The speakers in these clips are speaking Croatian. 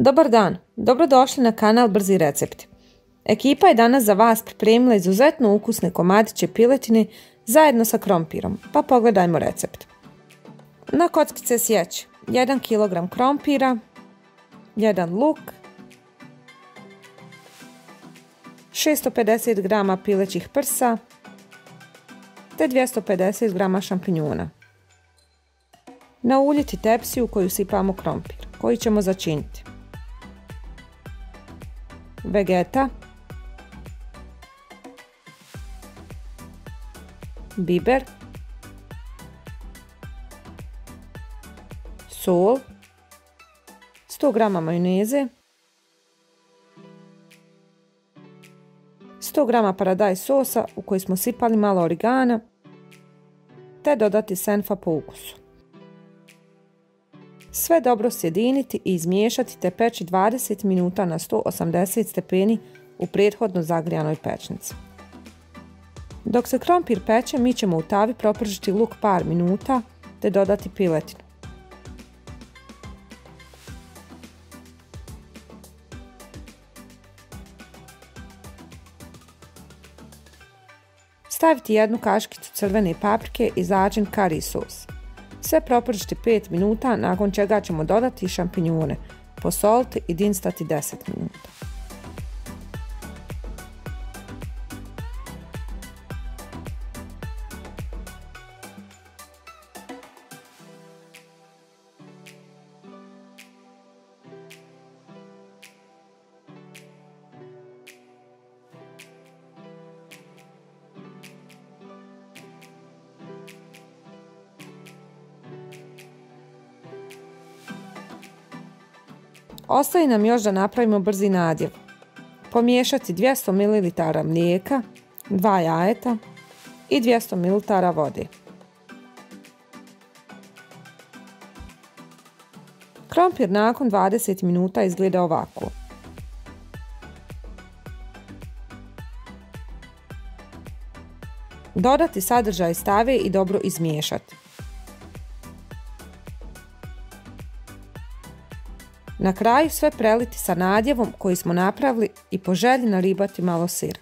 Dobar dan, dobrodošli na kanal Brzi recepti. Ekipa je danas za vas pripremila izuzetno ukusne komadiće piletine zajedno sa krompirom, pa pogledajmo recept. Na kockice sjeći 1 kg krompira, 1 luk, 650 g pilećih prsa te 250 g šampinjona. Nauljiti tepsiju u koju sipamo krompir, koji ćemo začiniti. Vegeta, biber, sol, 100 g majoneze, 100 g paradajz sosa u koji smo sipali malo origana, te dodati senfa po ukusu. Sve dobro sjediniti i izmiješati te peći 20 minuta na 180 stepeni u prethodno zagrijanoj pećnici. Dok se krompir peče, mi ćemo u tavi propržiti luk par minuta te dodati piletinu. Staviti 1 kaškicu crvene paprike i začin kari sos. Sve propržiti 5 minuta, nakon čega ćemo dodati šampinjone, posoliti i dinstati 10 minuta. Ostaje nam još da napravimo brzi nadjev. Pomiješati 200 ml mlijeka, 2 jajeta i 200 ml vode. Krompir nakon 20 minuta izgleda ovako. Dodati sadržaj stave i dobro izmiješati. Na kraju sve preliti sa nadjevom koji smo napravili i po želji naribati malo sira.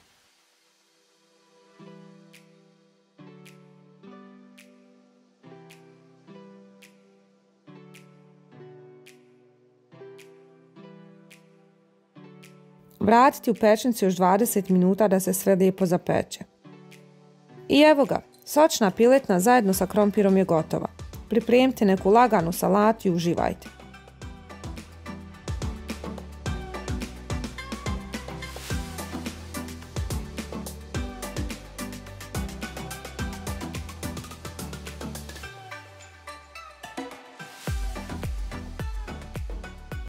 Vratiti u pećnicu još 20 minuta da se sve lijepo zapeče. I evo ga, sočna piletna zajedno sa krompirom je gotova. Pripremite neku laganu salatu i uživajte.